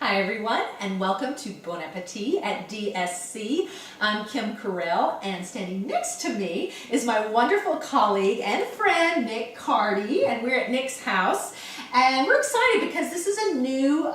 Hi everyone, and welcome to Bon Appetit at DSC. I'm Kim Carell, and standing next to me is my wonderful colleague and friend, Nick Carty, and we're at Nick's house. And we're excited because this is a new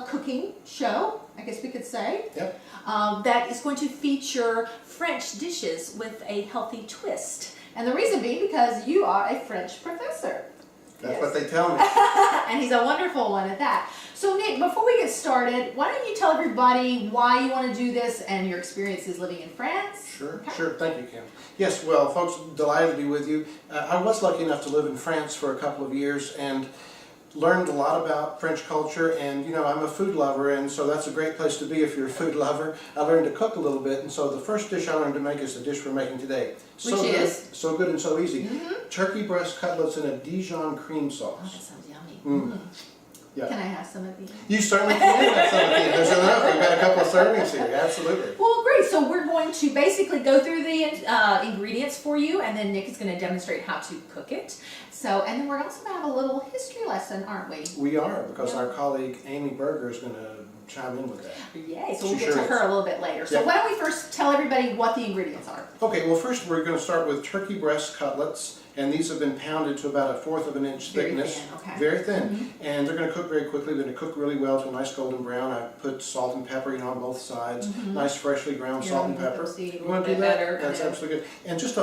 cooking show, I guess we could say. Yep. That is going to feature French dishes with a healthy twist. And the reason being because you are a French professor. That's what they tell me. And he's a wonderful one at that. So Nick, before we get started, why don't you tell everybody why you want to do this and your experiences living in France? Sure, Okay. sure. Thank you, Kim. Yes, well, folks, delighted to be with you. I was lucky enough to live in France for a couple of years and learned a lot about French culture, and you know, I'm a food lover, and so that's a great place to be if you're a food lover. I learned to cook a little bit, and so the first dish I learned to make is the dish we're making today. Which is? So good and so easy. Mm-hmm. Turkey breast cutlets in a Dijon cream sauce. Oh, that sounds yummy. Mm. Yeah. Can I have some at the end? You certainly can have some of these. There's enough. We've got a couple of servings here. Absolutely. Well, great. So we're going to basically go through the ingredients for you, and then Nick is going to demonstrate how to cook it. So, and then we're also going to have a little history lesson, aren't we? We are, because Yeah. our colleague Amy Berger is going to chime in with that. Yay, so we'll She get sure to her is. a little bit later. So Yeah. why don't we first tell everybody what the ingredients are? Okay, well first we're going to start with turkey breast cutlets, and these have been pounded to about 1/4 of an inch Very thickness. thin, okay. Very thin. Mhm. And they're going to cook very quickly. They're going to cook really well to a nice golden brown. I put salt and pepper on both sides. Mhm. Nice freshly ground Yeah, salt and I'm gonna pepper. proceed a You little want to do bit that? better, That's and then- absolutely good. And just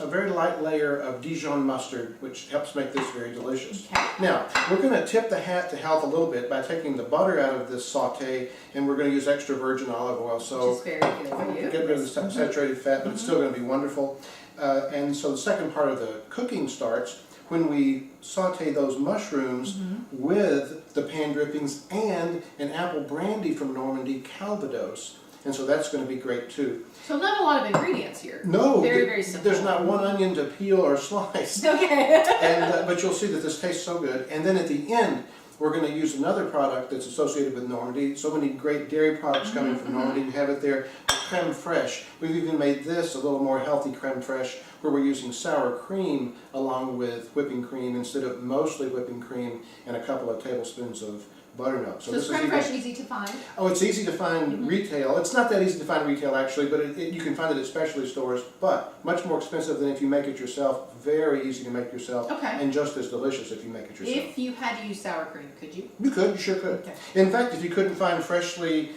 a very light layer of Dijon mustard, which helps make this very delicious. Okay. Now, we're going to tip the hat to health a little bit by taking the butter out of this saute, and we're going to use extra virgin olive oil. Which So is very good for you. get rid of the saturated fat, but it's still going to be wonderful. And so the second part of the cooking starts when we saute those mushrooms with the pan drippings and an apple brandy from Normandy, Calvados. And so that's going to be great too. So not a lot of ingredients here. No, Very simple. there's not one onion to peel or slice. Okay. And, but you'll see that this tastes so good. And then at the end, we're going to use another product that's associated with Normandy. So many great dairy products coming from Normandy. You have it there, the creme fraiche. We've even made this a little more healthy creme fraiche, where we're using sour cream along with whipping cream instead of mostly whipping cream and a couple of tablespoons of buttermilk. So is creme fraiche easy to find? Oh, it's easy to find retail. It's not that easy to find retail actually, but you can find it at specialty stores, but much more expensive than if you make it yourself. Very easy to make yourself, Okay. and just as delicious if you make it yourself. If you had to use sour cream, could you? You could, you sure could. Okay. In fact, if you couldn't find freshly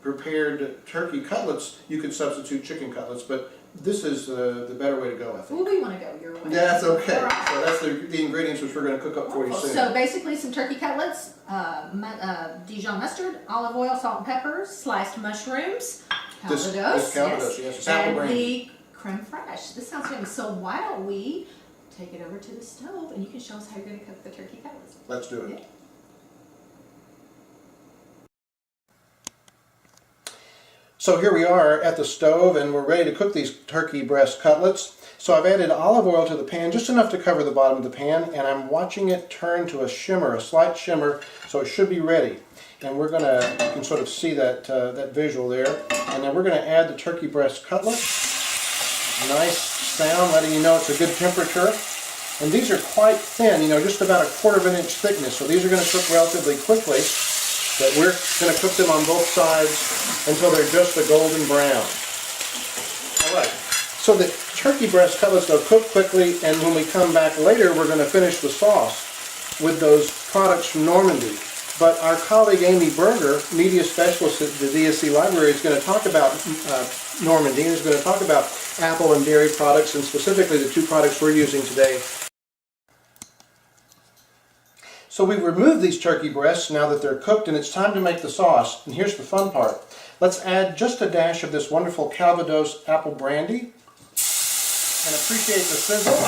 prepared turkey cutlets, you could substitute chicken cutlets, but this is the better way to go, I think. Well, we want to go your way. Yeah, that's okay. All right. So that's the ingredients which we're going to cook up for you soon. So basically some turkey cutlets, Dijon mustard, olive oil, salt and pepper, sliced mushrooms, This Calvados, Calvados, yes, it's apple and brandy. the creme fraiche. This sounds yummy. So why don't we take it over to the stove and you can show us how you're going to cook the turkey cutlets. Let's do it. Yeah. So here we are at the stove, and we're ready to cook these turkey breast cutlets. So I've added olive oil to the pan, just enough to cover the bottom of the pan, and I'm watching it turn to a shimmer, a slight shimmer, so it should be ready. And we're going to, you can sort of see that, that visual there. And then we're going to add the turkey breast cutlet. Nice sound, letting you know it's a good temperature. And these are quite thin, you know, just about 1/4 of an inch thickness. So these are going to cook relatively quickly. But we're going to cook them on both sides until they're just a golden brown. All right. So the turkey breast cutlets will cook quickly, and when we come back later, we're going to finish the sauce with those products from Normandy. But our colleague Amy Berger, media specialist at the DSC Library, is going to talk about Normandy, and is going to talk about apple and dairy products, and specifically the two products we're using today. So we've removed these turkey breasts now that they're cooked, and it's time to make the sauce. And here's the fun part. Let's add just a dash of this wonderful Calvados apple brandy, and appreciate the sizzle.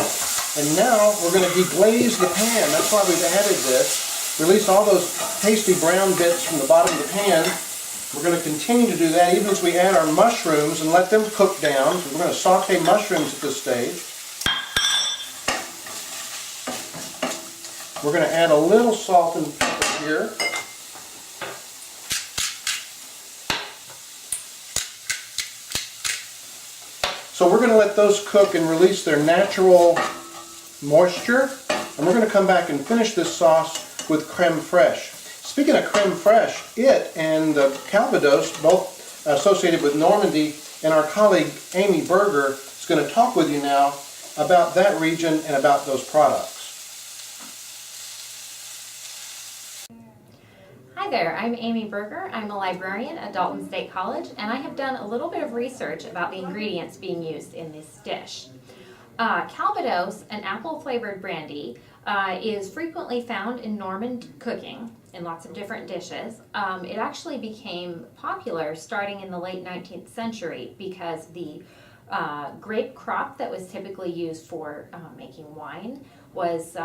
And now we're going to deglaze the pan. That's why we've added this. Release all those tasty brown bits from the bottom of the pan. We're going to continue to do that even as we add our mushrooms and let them cook down. So we're going to saute mushrooms at this stage. We're going to add a little salt and pepper here. So we're going to let those cook and release their natural moisture. And we're going to come back and finish this sauce with creme fraiche. Speaking of creme fraiche, it and Calvados, both associated with Normandy, and our colleague Amy Berger is going to talk with you now about that region and about those products. Hi there, I'm Amy Berger. I'm a librarian at Dalton State College, and I have done a little bit of research about the ingredients being used in this dish. Calvados, an apple-flavored brandy, is frequently found in Norman cooking in lots of different dishes. It actually became popular starting in the late 19th century because the grape crop that was typically used for making wine was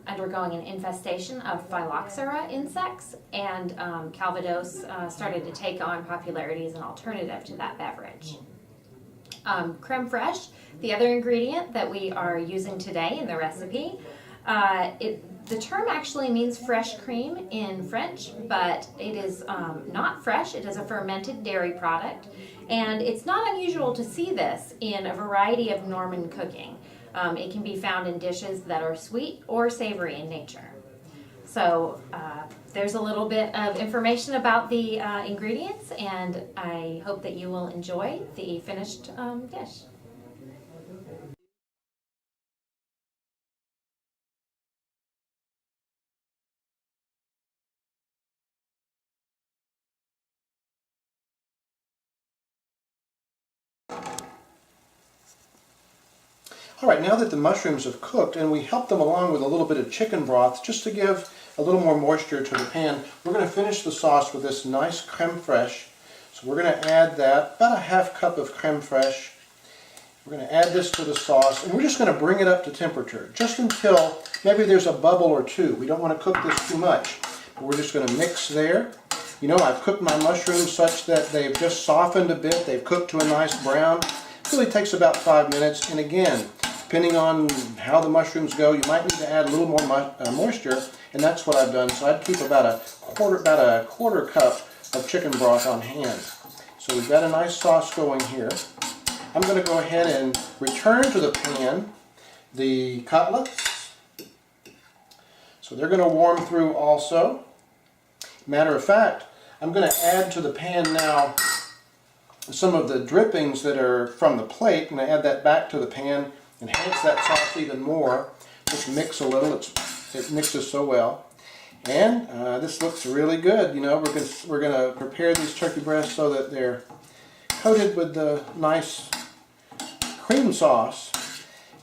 undergoing an infestation of phylloxera insects, and Calvados started to take on popularity as an alternative to that beverage. Creme fraiche, the other ingredient that we are using today in the recipe, the term actually means fresh cream in French, but it is not fresh. It is a fermented dairy product, and it's not unusual to see this in a variety of Norman cooking. It can be found in dishes that are sweet or savory in nature. So there's a little bit of information about the ingredients, and I hope that you will enjoy the finished dish. All right, now that the mushrooms have cooked and we helped them along with a little bit of chicken broth just to give a little more moisture to the pan, we're going to finish the sauce with this nice creme fraiche. So we're going to add that, about a half cup of creme fraiche. We're going to add this to the sauce, and we're just going to bring it up to temperature, just until maybe there's a bubble or two. We don't want to cook this too much, but we're just going to mix there. You know, I've cooked my mushrooms such that they've just softened a bit. They've cooked to a nice brown. It really takes about 5 minutes, and again, depending on how the mushrooms go, you might need to add a little more moisture, and that's what I've done. So I'd keep about a quarter cup of chicken broth on hand. So we've got a nice sauce going here. I'm going to go ahead and return to the pan the cutlets. So they're going to warm through also. Matter of fact, I'm going to add to the pan now some of the drippings that are from the plate. I'm going to add that back to the pan, enhance that sauce even more. Just mix a little. It mixes so well. And this looks really good. You know, we're going to prepare these turkey breasts so that they're coated with the nice cream sauce.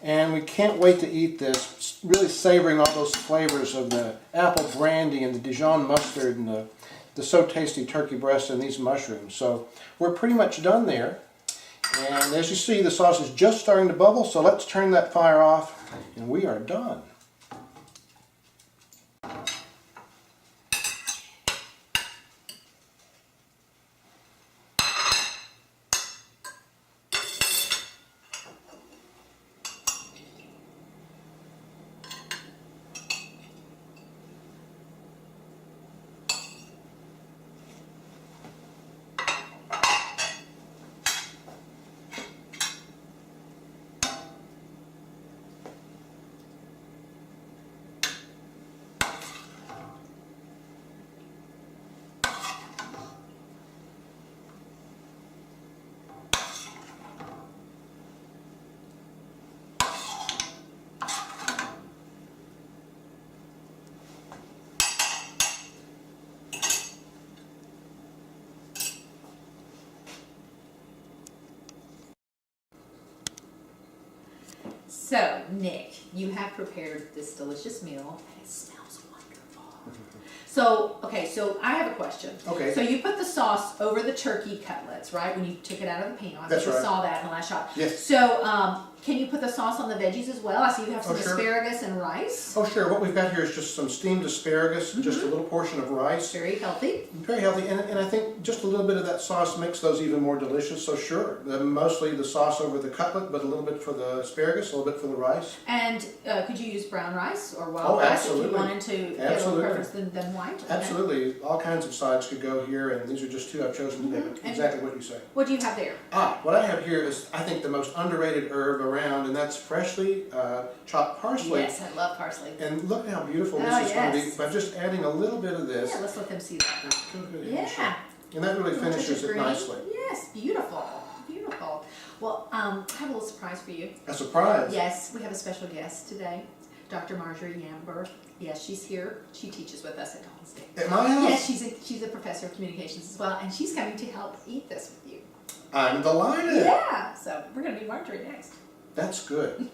And we can't wait to eat this, really savoring all those flavors of the apple brandy and the Dijon mustard and the so tasty turkey breast and these mushrooms. So we're pretty much done there. And as you see, the sauce is just starting to bubble, so let's turn that fire off, and we are done. So, Nick, you have prepared this delicious meal, and it smells wonderful. So, okay, so I have a question. Okay. So you put the sauce over the turkey cutlets, right? When you took it out of the pan. That's right. I saw that in the last shot. Yes. So, can you put the sauce on the veggies as well? I see you have some sure. asparagus and rice. Oh, sure. What we've got here is just some steamed asparagus, just a little portion of rice. Very healthy. Very healthy, and I think just a little bit of that sauce makes those even more delicious, so sure. Mostly the sauce over the cutlet, but a little bit for the asparagus, a little bit for the rice. And could you use brown rice or wild rice absolutely. if you wanted to get a little preference than white? Okay. Absolutely. All kinds of sides could go here, and these are just two I've chosen today, but exactly what you say. What do you have there? What I have here is, I think, the most underrated herb around, and that's freshly chopped parsley. Yes, I love parsley. And look how beautiful this Oh, is going to yes. be by just adding a little bit of this. Yeah, let's let them see that. Yeah. Yeah. And that really finishes it Green. nicely. Yes, beautiful, beautiful. Well, I have a little surprise for you. A surprise. Yes, we have a special guest today, Dr. Marjorie Yamber. Yes, she's here. She teaches with us at Dalton State. At my house? Yes, she's a professor of communications as well, and she's coming to help eat this with you. I'm delighted. Yeah, so we're going to meet Marjorie next. That's good.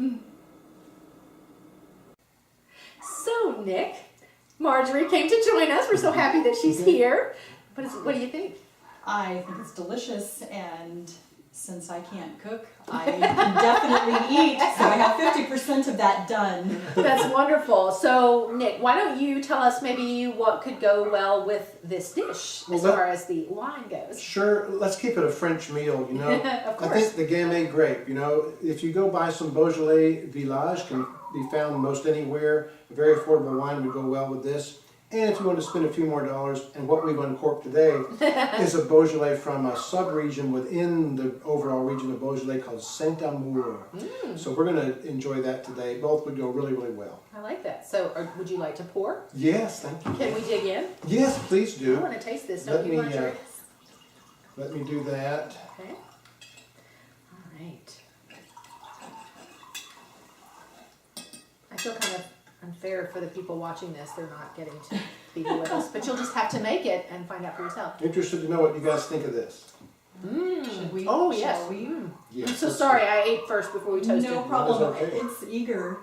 So, Nick, Marjorie came to join us. We're so happy that she's here. What do you think? I think it's delicious, and since I can't cook, I can definitely eat, so I have 50% of that done. That's wonderful. So, Nick, why don't you tell us maybe what could go well with this dish as far as the wine goes? Sure, let's keep it a French meal, you know. Of course. I think the Gamay grape, you know, if you go buy some Beaujolais Village, can be found most anywhere. A very affordable wine would go well with this. And if you want to spend a few more dollars, and what we've uncorked today is a Beaujolais from a sub-region within the overall region of Beaujolais called Saint-Amour. So we're going to enjoy that today. Both would go really, really well. I like that. So, would you like to pour? Yes, thank you. Can we dig in? Yes, please I do. want to taste this, Let don't you, me, Marjorie? Let me do that. Okay. All right. I feel kind of unfair for the people watching this. They're not getting to be here with us. But you'll just have to make it and find out for yourself. Interested to know what you guys think of this. Should we? Oh, shall yes. we? Yes, I'm so let's sorry. do it. I ate first before we toasted. No problem. okay. It's eager.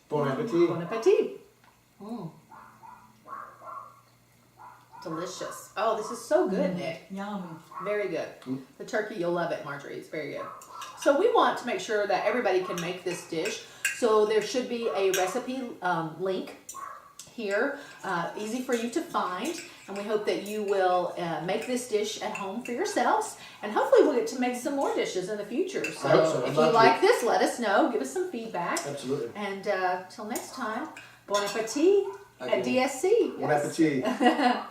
Bon appetit. Bon appetit. Delicious. Oh, this is so good, Nick. Yum. Very good. The turkey, you'll love it, Marjorie. It's very good. So we want to make sure that everybody can make this dish. So there should be a recipe link here, easy for you to find. And we hope that you will make this dish at home for yourselves. And hopefully we'll get to make some more dishes in the future. So, I hope so. I'd if love you to. like this, let us know. Give us some feedback. Absolutely. And till next time, bon appetit at DSC. Bon Yes. appetit.